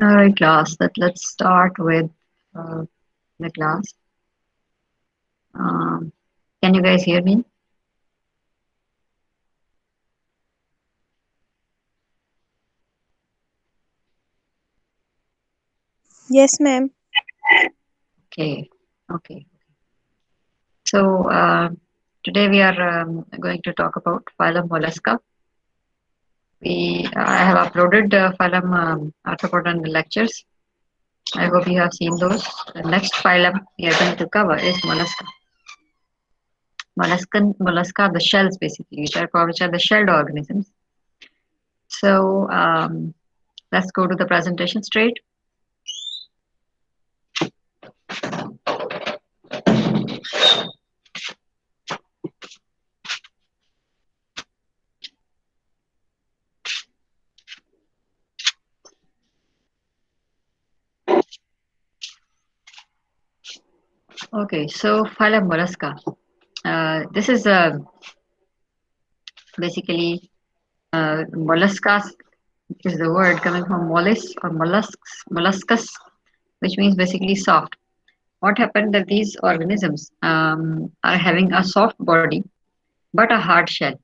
All right, class. Let's start with the class. Um, can you guys hear me? Yes, ma'am. Okay. Okay. So today we are going to talk about phylum Mollusca. I have uploaded phylum arthropod and lectures. I hope you have seen those. The next phylum we are going to cover is Mollusca. Mollusca, the shells basically, which are the shelled organisms. So let's go to the presentation straight. Okay, so phylum Mollusca. This is basically molluscas is the word coming from molluscus, which means basically soft. What happened that these organisms are having a soft body but a hard shell.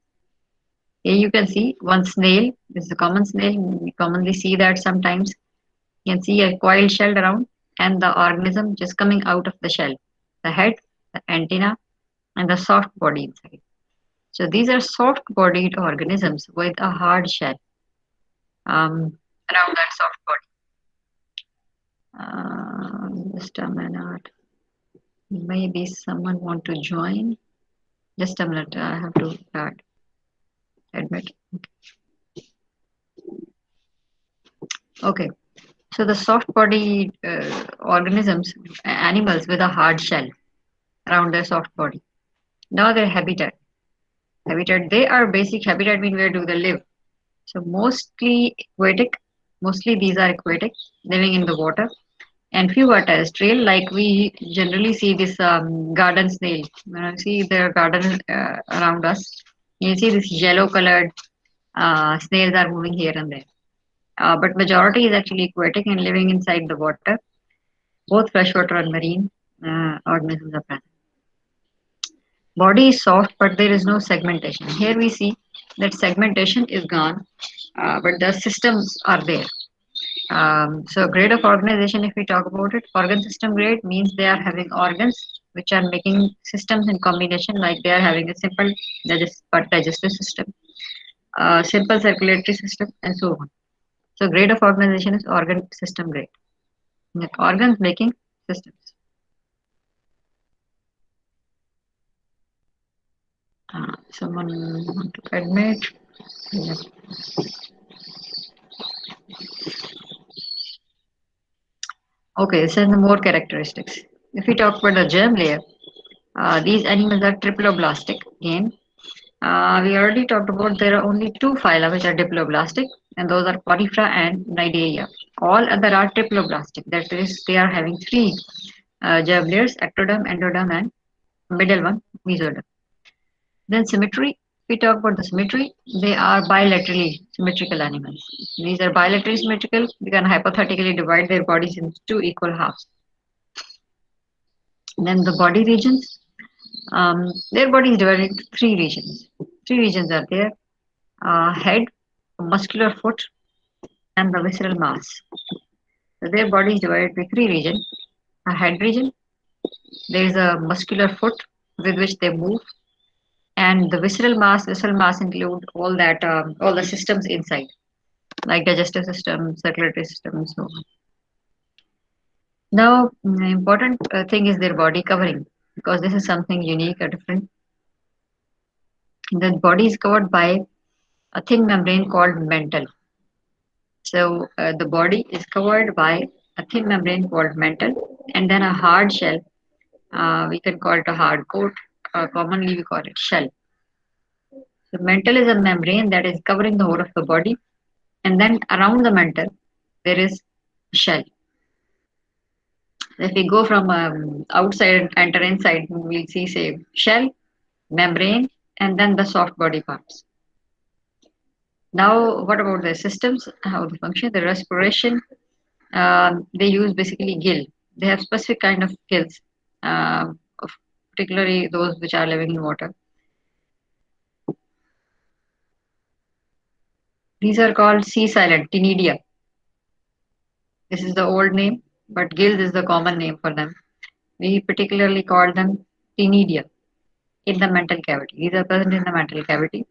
Here you can see one snail. This is a common snail. We commonly see that sometimes. You can see a coiled shell around and the organism just coming out of the shell. The head, the antenna, and the soft body inside. So these are soft-bodied organisms with a hard shell around that soft body. Just a minute. Maybe someone want to join. Just a minute. I have to admit. Okay. So the soft-bodied organisms, animals with a hard shell around their soft body. Now their habitat. They are basic habitat mean where do they live? So mostly aquatic. Mostly these are aquatic, living in the water and few are terrestrial like we generally see this garden snail when I see the garden around us you see this yellow colored snails are moving here and there but majority is actually aquatic and living inside the water both freshwater and marine organisms are present. Body is soft but there is no segmentation. Here we see that segmentation is gone but the systems are there. So grade of organization, if we talk about it, organ system grade means they are having organs which are making systems in combination, like they are having a simple digestive system, simple circulatory system, and so on. So grade of organization is organ system grade. Like organs making systems. Someone want to admit? Yeah. Okay, so the more characteristics. If we talk about the germ layer, these animals are triploblastic. Again, we already talked about there are only two phyla which are diploblastic, and those are Porifera and Cnidaria. All other are triploblastic. That is, they are having three germ layers: ectoderm, endoderm, and middle one, mesoderm. Then symmetry. We talk about the symmetry. They are bilaterally symmetrical animals. These are bilaterally symmetrical. They can hypothetically divide their bodies into two equal halves. Then the body regions. Their body is divided into three regions. Three regions are there: head, muscular foot, and the visceral mass. So their body is divided by three regions. A head region, there is a muscular foot with which they move, and the visceral mass. Visceral mass include all the systems inside, like digestive system, circulatory system, and so on. Now, the important thing is their body covering, because this is something unique or different. The body is covered by a thin membrane called mantle. So the body is covered by a thin membrane called mantle, and then a hard shell. We can call it a hard coat. Commonly, we call it shell. The mantle is a membrane that is covering the whole of the body, and then around the mantle there is a shell. If we go from outside and enter inside, we'll see say shell, membrane, and then the soft body parts. Now, what about the systems? How they function? The respiration. They use basically gill. They have specific kind of gills, of particularly those which are living in water. These are called sea silent, Tinidia. This is the old name, but gills is the common name for them. We particularly call them Tinidia in the mantle cavity. These are present in the mantle cavity,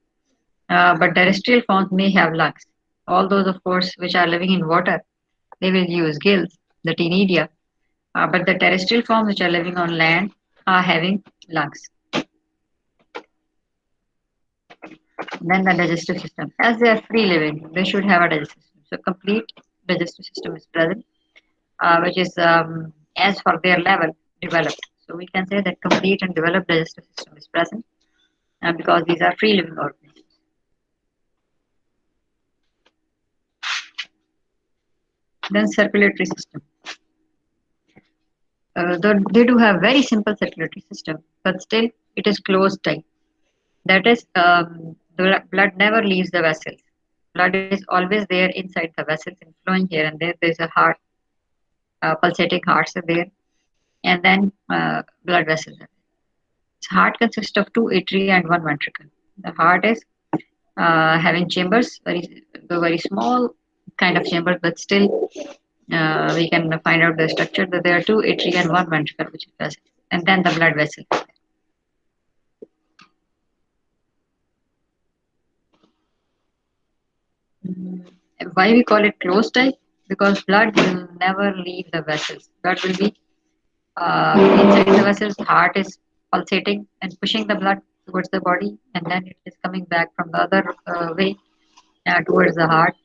but terrestrial forms may have lungs. All those, of course, which are living in water, they will use gills, the Tinidia, but the terrestrial forms which are living on land are having lungs. Then the digestive system. As they are free living, they should have a digestive system. So complete digestive system is present, which is as for their level developed. So we can say that complete and developed digestive system is present because these are free living organisms. Then circulatory system. They do have very simple circulatory system, but still it is closed type. That is, the blood never leaves the vessels. Blood is always there inside the vessels and flowing here and there. There is a heart, pulsating hearts are there, and then blood vessels. Heart consists of two atria and one ventricle. The heart is having chambers, very small kind of chambers, but still we can find out the structure that there are two atria and one ventricle, which is vessel, and then the blood vessel. Mm, Why we call it closed type? Because blood will never leave the vessels. Blood will be inside the vessels. Heart is pulsating and pushing the blood towards the body, and then it is coming back from the other way towards the heart,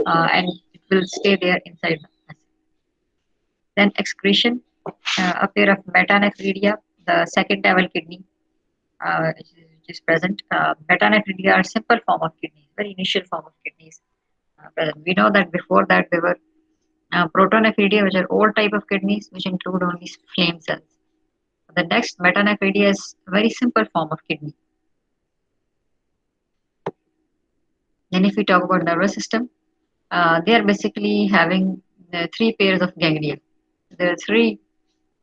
and it will stay there inside the vessel. Then excretion, a pair of metanephridia, the second level kidney, which is present. Metanephridia are simple form of kidneys, very initial form of kidneys present. We know that before that there were protonephridia, which are old type of kidneys, which include only flame cells. The next metanephridia is a very simple form of kidney. Then if we talk about nervous system, they are basically having three pairs of ganglia. There are three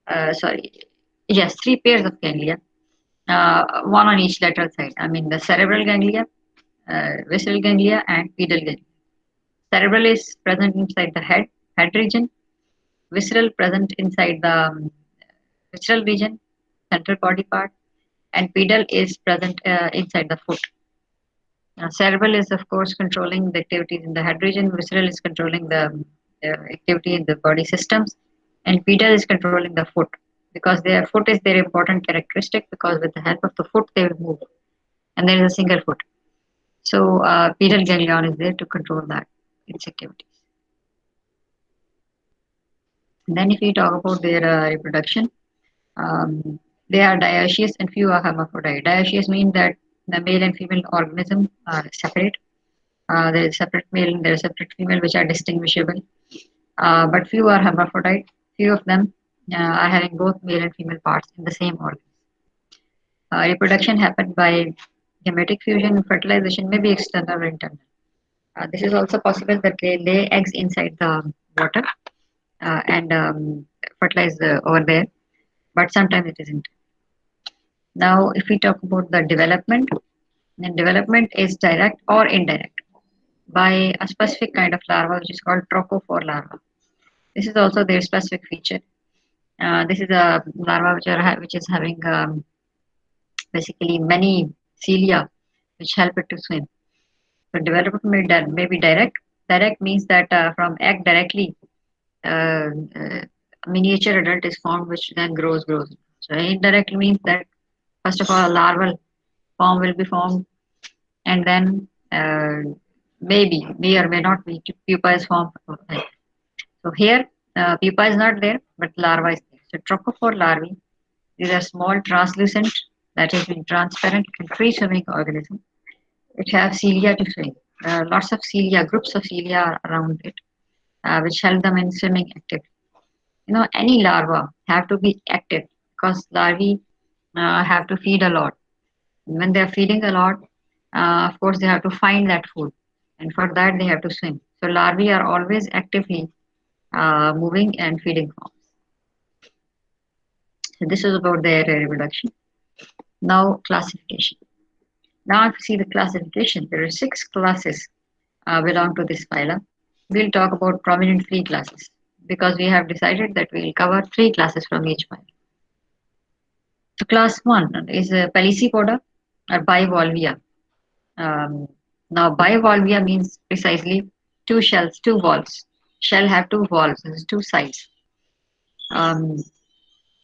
pairs of ganglia, one on each lateral side. I mean the cerebral ganglia, visceral ganglia, and pedal ganglia. Cerebral is present inside the head region. Visceral present inside the visceral region, central body part, and pedal is present inside the foot. Cerebral is, of course, controlling the activities in the head region. Visceral is controlling the activity in the body systems, and pedal is controlling the foot because their foot is their important characteristic because with the help of the foot they will move, and there is a single foot. So pedal ganglion is there to control that its activities. And then if we talk about their reproduction, um, they are dioecious and few are hermaphrodite. Dioecious means that the male and female organism are separate. There is separate male and there is separate female, which are distinguishable. But few are hermaphrodite. Few of them are having both male and female parts in the same organ. Reproduction happens by gametic fusion. Fertilization may be external or internal. This is also possible that they lay eggs inside the water and fertilize over there, but sometimes it isn't. Now, if we talk about the development, then development is direct or indirect by a specific kind of larva, which is called trochophore larva. This is also their specific feature. This is a larva which is having basically many cilia, which help it to swim. So development may be direct. Direct means that from egg directly, a miniature adult is formed, which then grows. So indirect means that first of all, a larval form will be formed, and then may or may not be pupa is formed. So here, pupa is not there, but larva is there. So trochophore larvae, these are small, translucent, that is being transparent and free-swimming organisms. It have cilia to swim. Lots of cilia, groups of cilia are around it, which help them in swimming activity. Any larva have to be active because larvae have to feed a lot. When they are feeding a lot, of course, they have to find that food, and for that they have to swim. So larvae are always actively moving and feeding forms. So this is about their reproduction. Now classification. Now if you see the classification, there are six classes belong to this phylum. We'll talk about prominent three classes because we have decided that we'll cover three classes from each phylum. So class one is Pelecypoda or bivalvia. Um, Now bivalvia means precisely two shells, two walls. Shell have two walls, there's two sides. Um,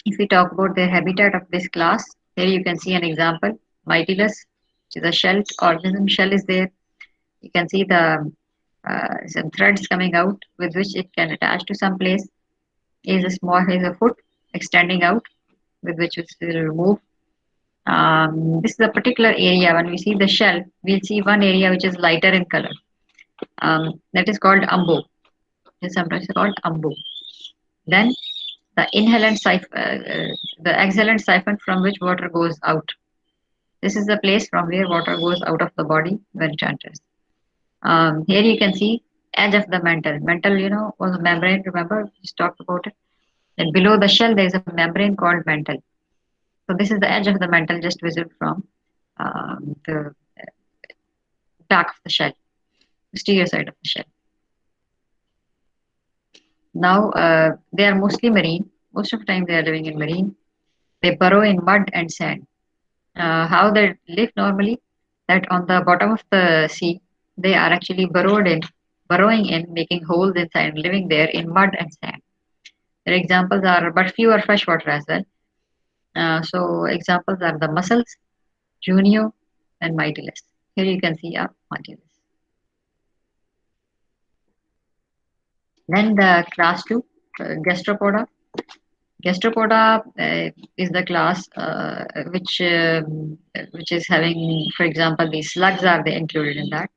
if we talk about the habitat of this class, here you can see an example, Mytilus, which is a shell organism. Shell is there. You can see the some threads coming out with which it can attach to some place. Is a foot extending out with which it will move. This is a particular area. When we see the shell, we'll see one area which is lighter in color. That is called umbo. It is sometimes called umbo. Then the the exhalant siphon from which water goes out. This is the place from where water goes out of the body when it enters. Here you can see edge of the mantle. Mantle, was a membrane. Remember, we just talked about it. Then below the shell, there is a membrane called mantle. So this is the edge of the mantle, just visible from the back of the shell, posterior side of the shell. Now they are mostly marine. Most of the time they are living in marine. They burrow in mud and sand. How they live normally? That on the bottom of the sea, they are actually burrowing in, making holes inside, living there in mud and sand. Their examples are, but few are freshwater as well. So examples are the mussels, Junio, and Mytilus. Here you can see a Mytilus. Then the class two, Gastropoda. Gastropoda is the class which is having, for example, the slugs are they included in that,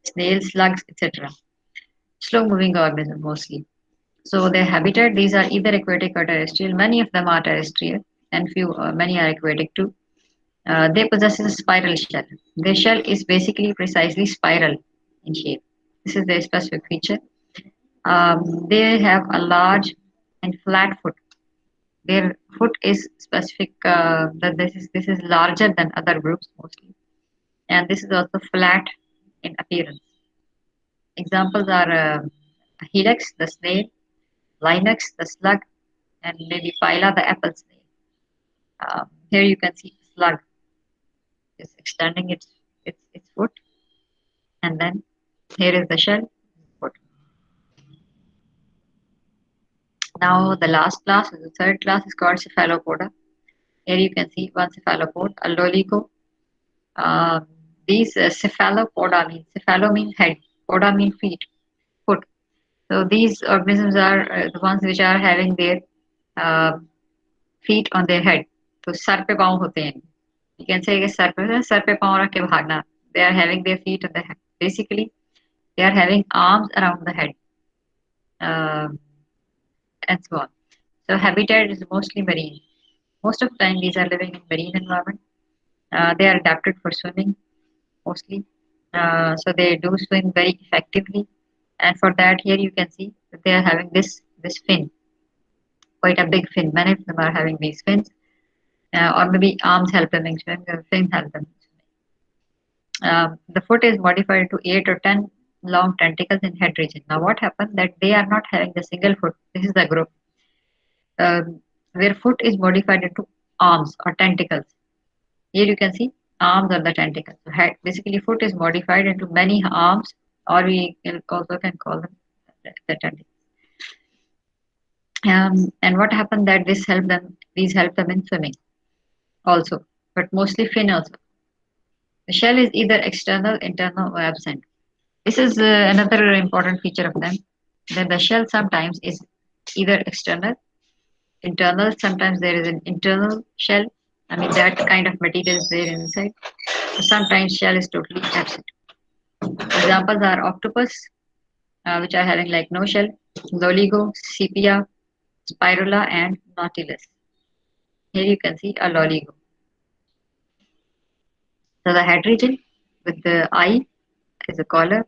snails, slugs, etc. Slow-moving organism mostly. So their habitat, these are either aquatic or terrestrial. Many of them are terrestrial, and many are aquatic too. They possess a spiral shell. Their shell is basically precisely spiral in shape. This is their specific feature. They have a large and flat foot. Their foot is specific. That this is larger than other groups mostly, and this is also flat in appearance. Examples are Helix, the snail, Linux, the slug, and maybe Phyla, the apple snail. Here you can see the slug is extending its foot, and then here is the shell foot. Now the last class, the third class, is called Cephalopoda. Here you can see one cephalopod, a loligo. Um, these cephalopoda means cephalo means head, poda means feet, foot. So these organisms are the ones which are having their uh, feet on their head. तो sir पे पाँव होते हैं. You can say कि sir पे पाँव रख के भागना. They are having their feet on the head. Basically, they are having arms around the head, um, and so on. So habitat is mostly marine. Most of the time, these are living in marine environment. They are adapted for swimming mostly. So they do swim very effectively. And for that, here you can see that they are having this fin, quite a big fin. Many of them are having these fins, or maybe arms help them in swimming, the fins help them in swimming. The foot is modified to 8 or 10 long tentacles in head region. Now, what happened that they are not having the single foot. This is the group where foot is modified into arms or tentacles. Here you can see arms or the tentacles. So head, basically, foot is modified into many arms, or we also can call them the tentacles. And what happened that these help them in swimming also, but mostly fin also. The shell is either external, internal, or absent. This is another important feature of them. That the shell sometimes is either external, internal. Sometimes there is an internal shell. I mean that kind of material is there inside. Sometimes shell is totally absent. Examples are octopus, which are having like no shell, loligo, sepia, spirula, and nautilus. Here you can see a loligo. So the head region with the eye is a collar,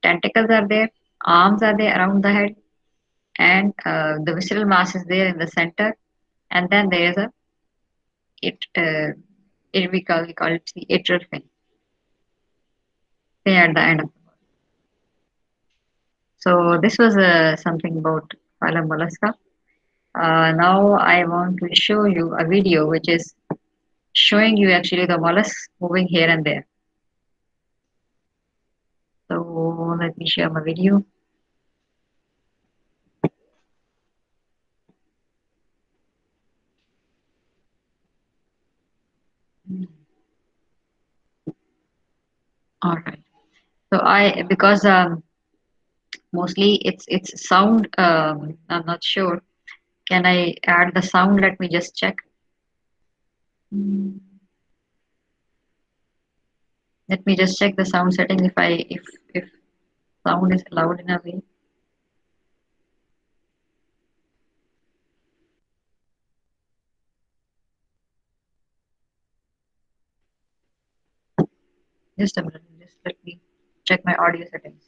tentacles are there, arms are there around the head, and the visceral mass is there in the center, and then there is a it we call it the atrial fin at the end of the body. So this was something about phylum Mollusca. Now I want to show you a video which is showing you actually the mollusks moving here and there. So let me share my video. All right. So I because mostly it's sound. I'm not sure. Can I add the sound? Let me just check. Mm, Let me just check the sound setting if sound is allowed in a way. Just a minute. Just let me check my audio settings.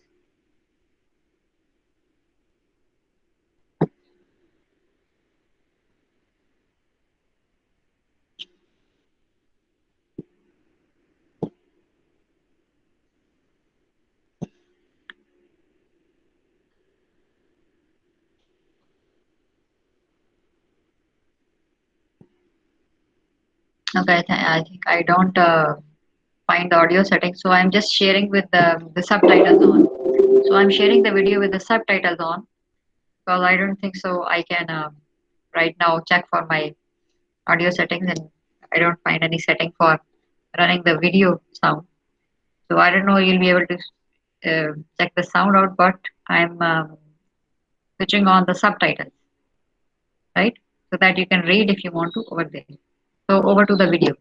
Okay, I think I don't find the audio settings, so I'm just sharing with the subtitles on. So I'm sharing the video with the subtitles on because I don't think so. I can right now check for my audio settings and I don't find any setting for running the video sound. So I don't know. You'll be able to check the sound out, but I'm switching on the subtitles, right? So that you can read if you want to over there. So over to the video.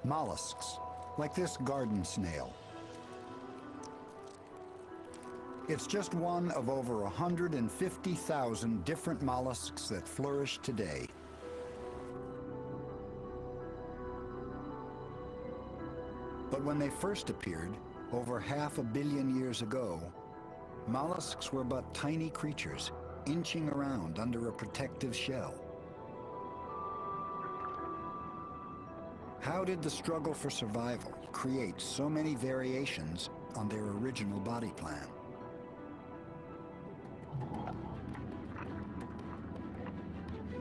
Mollusks, like this garden snail. It's just one of over 150,000 different mollusks that flourish today. But when they first appeared, over 500 million years ago, mollusks were but tiny creatures, inching around under a protective shell. How did the struggle for survival create so many variations on their original body plan?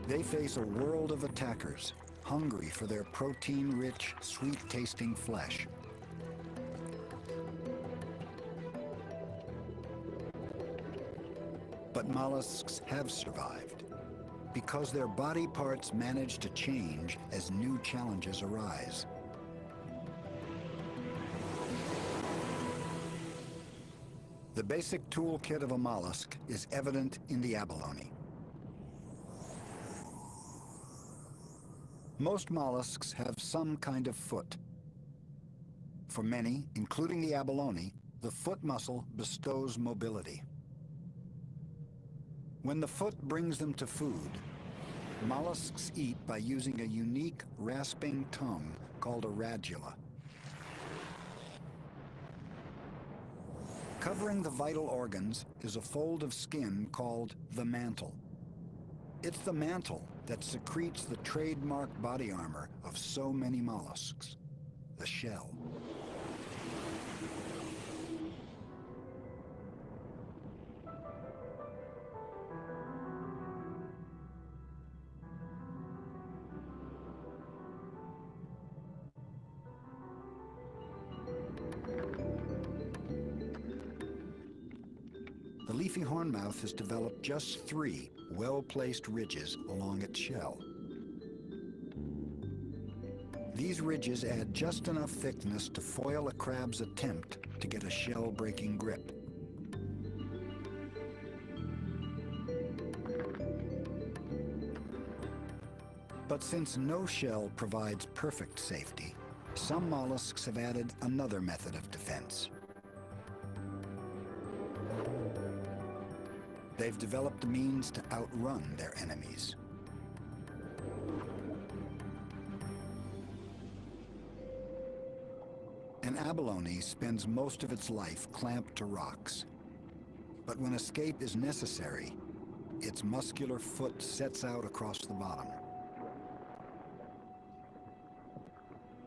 They face a world of attackers, hungry for their protein-rich, sweet-tasting flesh. But mollusks have survived, because their body parts manage to change as new challenges arise. The basic toolkit of a mollusk is evident in the abalone. Most mollusks have some kind of foot. For many, including the abalone, the foot muscle bestows mobility. When the foot brings them to food, mollusks eat by using a unique rasping tongue called a radula. Covering the vital organs is a fold of skin called the mantle. It's the mantle that secretes the trademark body armor of so many mollusks, the shell. The leafy hornmouth has developed just 3 well-placed ridges along its shell. These ridges add just enough thickness to foil a crab's attempt to get a shell-breaking grip. But since no shell provides perfect safety, some mollusks have added another method of defense. They've developed a means to outrun their enemies. An abalone spends most of its life clamped to rocks. But when escape is necessary, its muscular foot sets out across the bottom.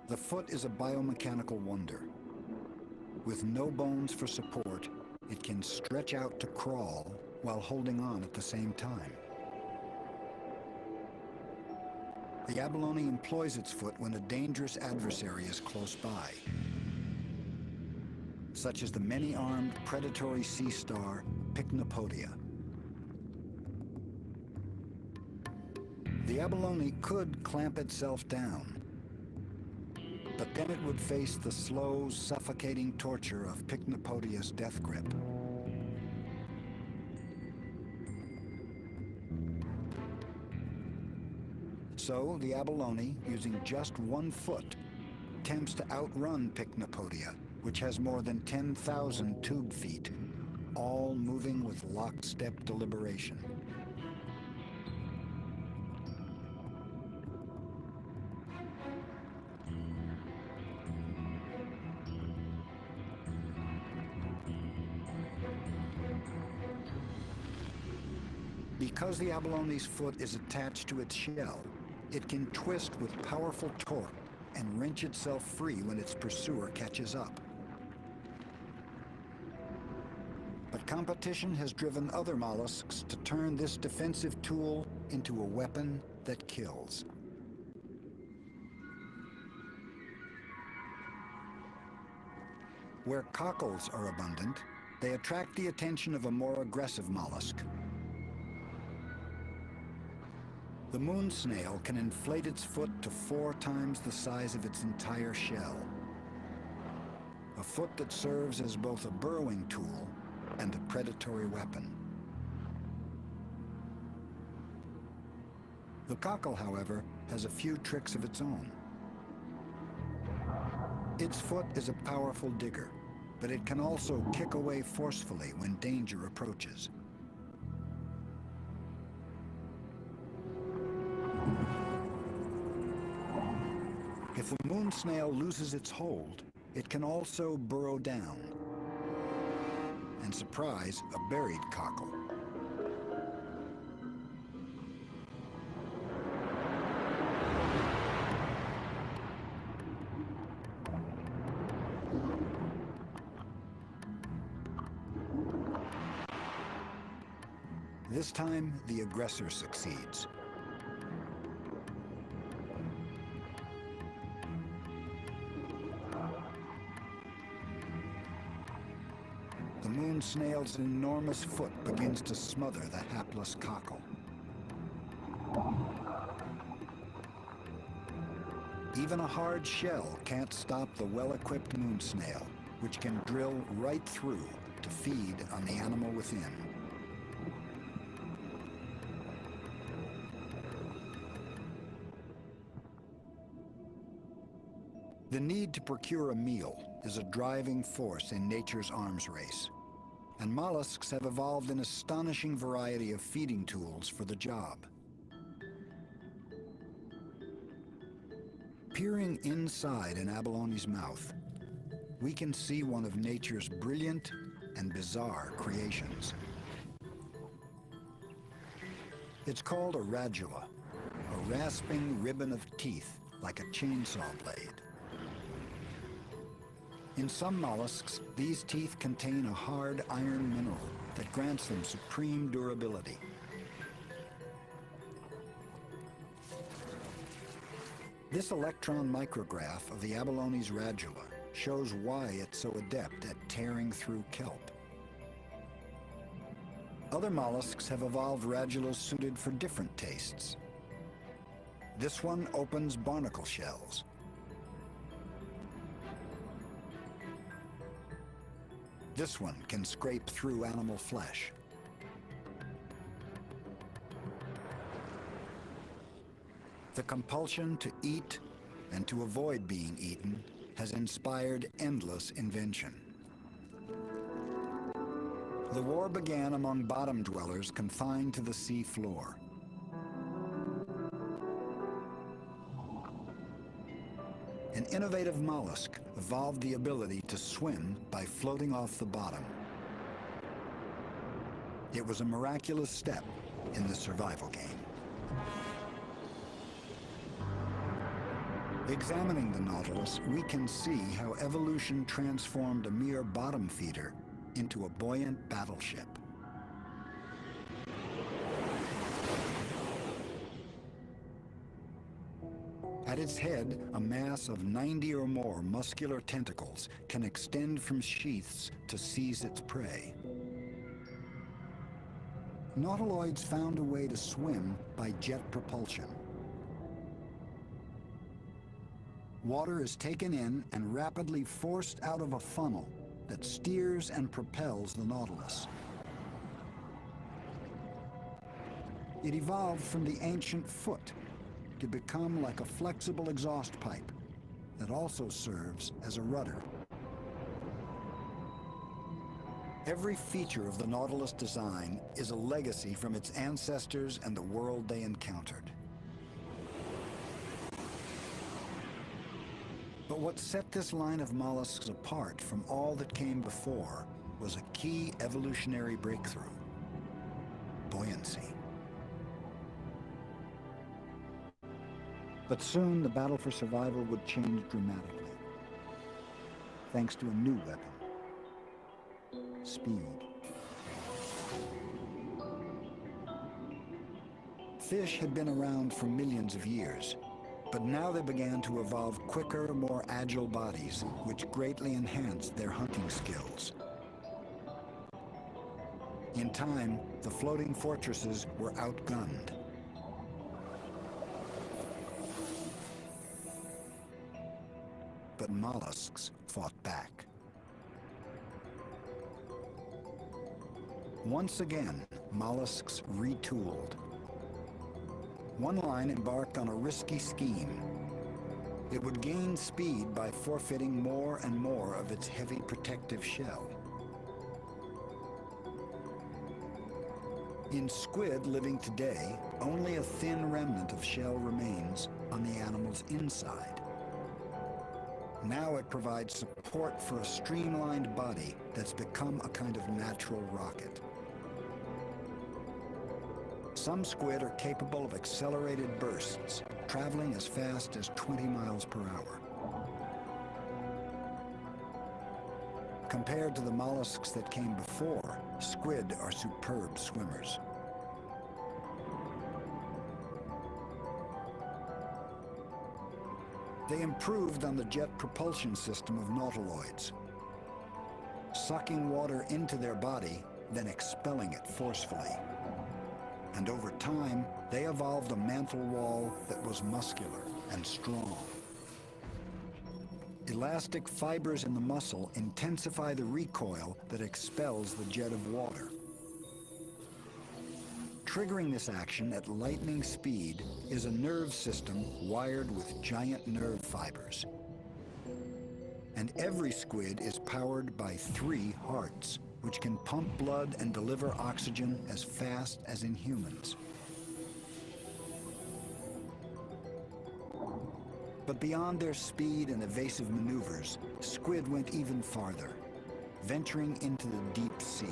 The foot is a biomechanical wonder. With no bones for support, it can stretch out to crawl while holding on at the same time. The abalone employs its foot when a dangerous adversary is close by, such as the many-armed predatory sea star Pycnopodia. The abalone could clamp itself down, but then it would face the slow, suffocating torture of Pycnopodia's death grip. So the abalone, using just one foot, attempts to outrun Pycnopodia, which has more than 10,000 tube feet, all moving with lockstep deliberation. Because the abalone's foot is attached to its shell, it can twist with powerful torque and wrench itself free when its pursuer catches up. But competition has driven other mollusks to turn this defensive tool into a weapon that kills. Where cockles are abundant, they attract the attention of a more aggressive mollusk. The moon snail can inflate its foot to 4 times the size of its entire shell. A foot that serves as both a burrowing tool and a predatory weapon. The cockle, however, has a few tricks of its own. Its foot is a powerful digger, but it can also kick away forcefully when danger approaches. If the moon snail loses its hold, it can also burrow down and surprise a buried cockle. This time, the aggressor succeeds. The moon snail's enormous foot begins to smother the hapless cockle. Even a hard shell can't stop the well-equipped moon snail, which can drill right through to feed on the animal within. The need to procure a meal is a driving force in nature's arms race, and mollusks have evolved an astonishing variety of feeding tools for the job. Peering inside an abalone's mouth, we can see one of nature's brilliant and bizarre creations. It's called a radula, a rasping ribbon of teeth like a chainsaw blade. In some mollusks, these teeth contain a hard iron mineral that grants them supreme durability. This electron micrograph of the abalone's radula shows why it's so adept at tearing through kelp. Other mollusks have evolved radulas suited for different tastes. This one opens barnacle shells. This one can scrape through animal flesh. The compulsion to eat and to avoid being eaten has inspired endless invention. The war began among bottom dwellers confined to the sea floor. An innovative mollusk evolved the ability to swim by floating off the bottom. It was a miraculous step in the survival game. Examining the Nautilus, we can see how evolution transformed a mere bottom feeder into a buoyant battleship. At its head, a mass of 90 or more muscular tentacles can extend from sheaths to seize its prey. Nautiloids found a way to swim by jet propulsion. Water is taken in and rapidly forced out of a funnel that steers and propels the Nautilus. It evolved from the ancient foot to become like a flexible exhaust pipe that also serves as a rudder. Every feature of the Nautilus design is a legacy from its ancestors and the world they encountered. But what set this line of mollusks apart from all that came before was a key evolutionary breakthrough: buoyancy. But soon the battle for survival would change dramatically, thanks to a new weapon: speed. Fish had been around for millions of years, but now they began to evolve quicker, more agile bodies, which greatly enhanced their hunting skills. In time, the floating fortresses were outgunned. But mollusks fought back. Once again, mollusks retooled. One line embarked on a risky scheme. It would gain speed by forfeiting more and more of its heavy protective shell. In squid living today, only a thin remnant of shell remains on the animal's inside. Now it provides support for a streamlined body that's become a kind of natural rocket. Some squid are capable of accelerated bursts, traveling as fast as 20 miles per hour. Compared to the mollusks that came before, squid are superb swimmers. They improved on the jet propulsion system of nautiloids, sucking water into their body, then expelling it forcefully. And over time, they evolved a mantle wall that was muscular and strong. Elastic fibers in the muscle intensify the recoil that expels the jet of water. Triggering this action at lightning speed is a nerve system wired with giant nerve fibers. And every squid is powered by 3 hearts, which can pump blood and deliver oxygen as fast as in humans. But beyond their speed and evasive maneuvers, squid went even farther, venturing into the deep sea.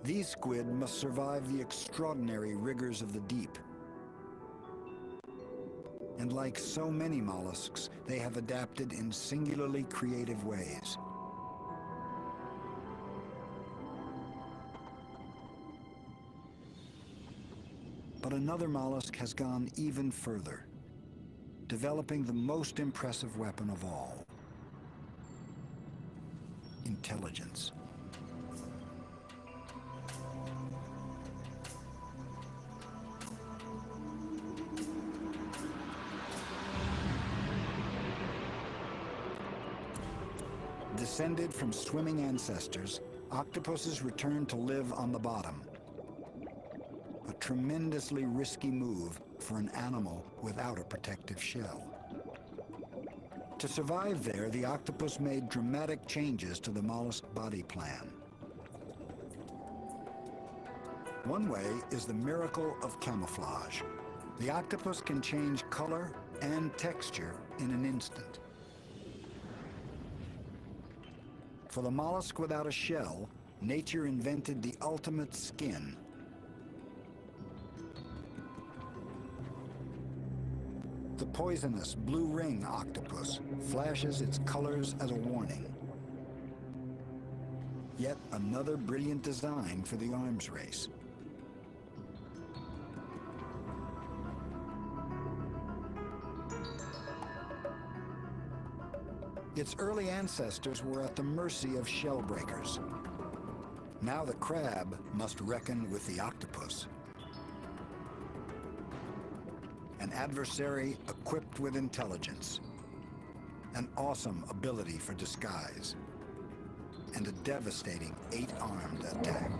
These squid must survive the extraordinary rigors of the deep. And like so many mollusks, they have adapted in singularly creative ways. But another mollusk has gone even further, developing the most impressive weapon of all: intelligence. Descended from swimming ancestors, octopuses returned to live on the bottom. A tremendously risky move for an animal without a protective shell. To survive there, the octopus made dramatic changes to the mollusk body plan. One way is the miracle of camouflage. The octopus can change color and texture in an instant. For the mollusk without a shell, nature invented the ultimate skin. The poisonous blue ring octopus flashes its colors as a warning. Yet another brilliant design for the arms race. Its early ancestors were at the mercy of shell breakers. Now the crab must reckon with the octopus. An adversary equipped with intelligence, an awesome ability for disguise, and a devastating 8-armed attack.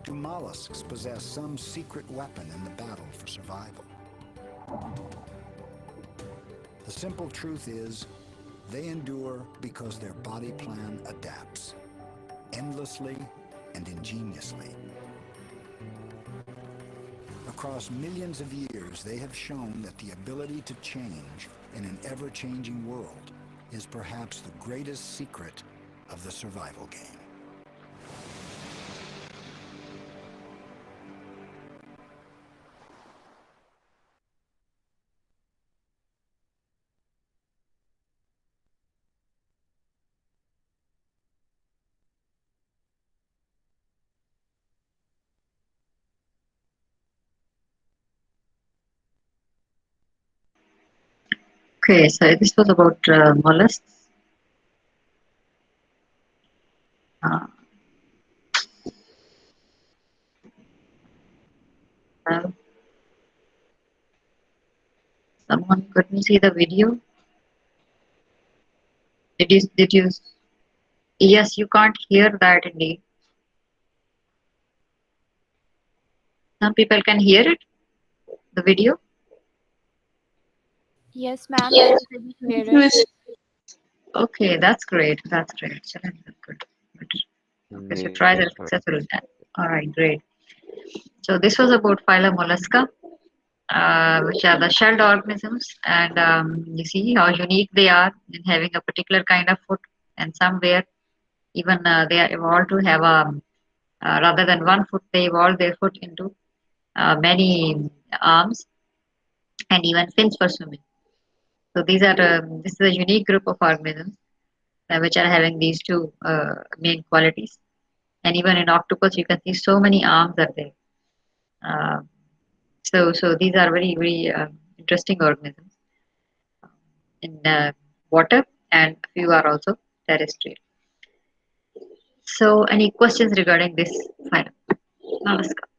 Do mollusks possess some secret weapon in the battle for survival? The simple truth is, they endure because their body plan adapts, endlessly and ingeniously. Across millions of years, they have shown that the ability to change in an ever-changing world is perhaps the greatest secret of the survival game. Okay, so this was about mollusks. Uh, uh, Someone couldn't see the video. Did you? Yes, you can't hear that indeed. Some people can hear it, the video. Yes, ma'am, we were able to hear it. Okay, that's great. That's great. So that's good. Good. Okay, so Me trials too. are successful. All right, great. So this was about phylum Mollusca, which are the shelled organisms, and you see how unique they are in having a particular kind of foot, and somewhere even they are evolved to have a rather than one foot, they evolved their foot into many arms and even fins for swimming. So these are this is a unique group of organisms which are having these two main qualities. And even in octopus, you can see so many arms are there. Uh, so these are very interesting organisms in water, and few are also terrestrial. So any questions regarding this phylum? Namaskar.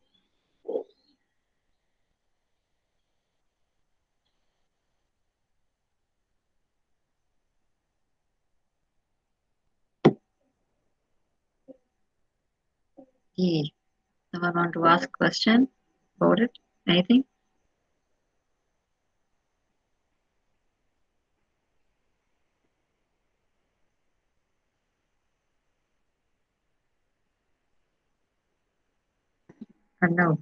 Yeah. Someone want to ask question about it? Anything? Or no?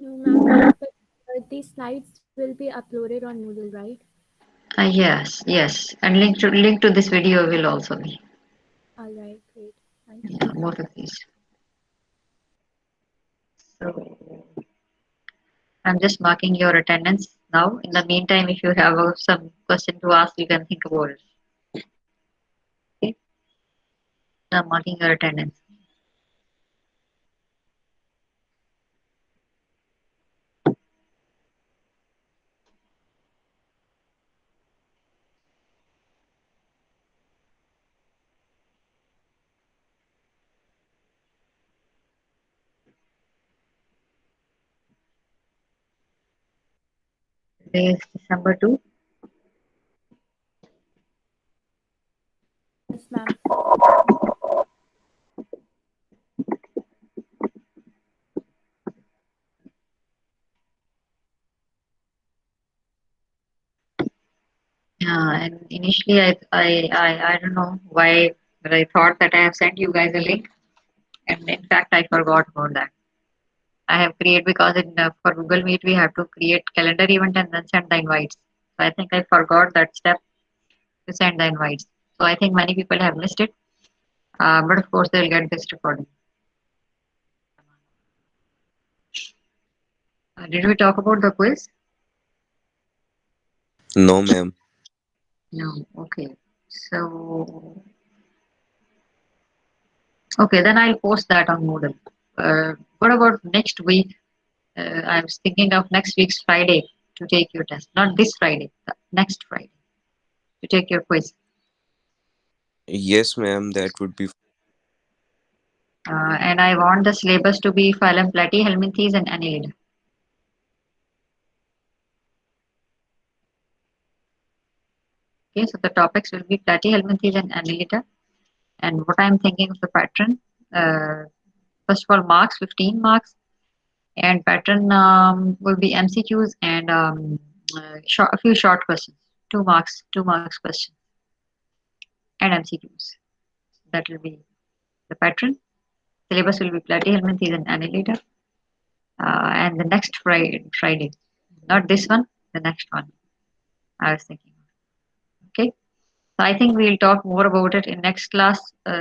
No, ma'am, but these slides will be uploaded on Moodle, right? Yes, yes. And link to this video will also be. All right, great. Thank you. Yeah, both of these. So I'm just marking your attendance now. In the meantime, if you have some question to ask, you can think about it. Okay. I'm marking your attendance. Today is December 2. Yes, ma'am. And initially, I don't know why, but I thought that I have sent you guys a link, and in fact, I forgot about that. I have created because for Google Meet we have to create calendar event and then send the invites. So I think I forgot that step to send the invites. So I think many people have missed it, but of course they'll get this recording. Did we talk about the quiz? No, ma'am. No. Okay. So okay, then I'll post that on Moodle. What about next week? I was thinking of next week's Friday to take your test. Not this Friday, the next Friday to take your quiz. Yes, ma'am. That would be. And I want the syllabus to be phylum Platyhelminthes and Annelida. Okay, so the topics will be Platyhelminthes and Annelida. And what I'm thinking of the pattern, uh, first of all, marks, 15 marks, and pattern will be MCQs and a few short questions, 2 marks questions, and MCQs. That will be the pattern. Syllabus will be Platyhelminthes and Annelida. And the next Friday, not this one, the next one. I was thinking. Okay. So I think we'll talk more about it in next class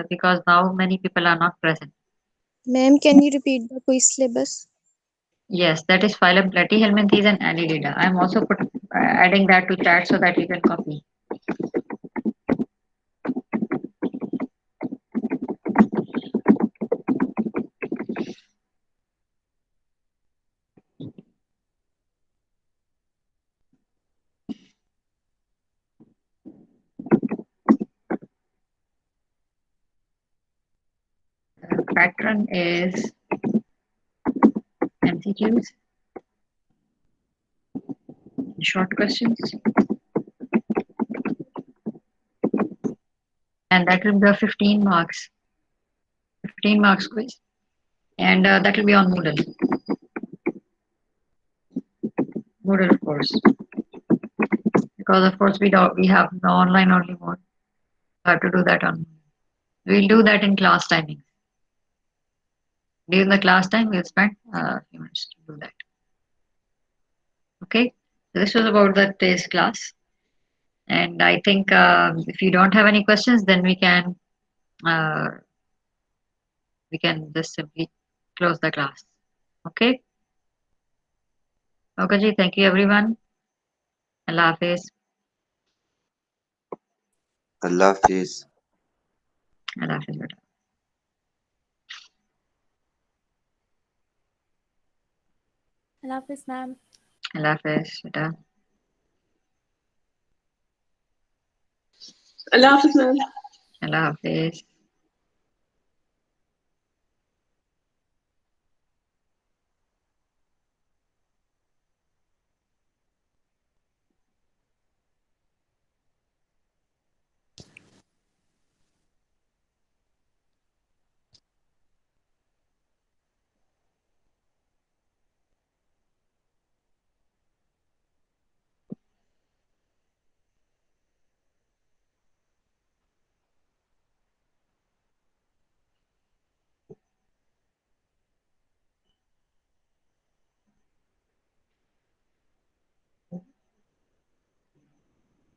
because now many people are not present. Ma'am, can you repeat the quiz syllabus? Yes, that is phylum Platyhelminthes and Annelida. I'm also adding that to chat so that you can copy. Pattern is MCQs, short questions, and that will be a 15 marks, 15 marks quiz, and that will be on Moodle. Moodle, of course, because of course we have no online only mode. We have to do that on. We'll do that in class timing. During the class time, we'll spend a few minutes to do that. Okay, so this was about the today's class, and I think if you don't have any questions, then uh, we can just simply close the class. Okay. Okay, ji, thank you everyone. Allah Hafiz. Allah Hafiz. Allah Hafiz. Beta. Allah Hafiz, ma'am. Allah Hafiz. Beta. Allah Hafiz, ma'am. Allah Hafiz.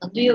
Sanju,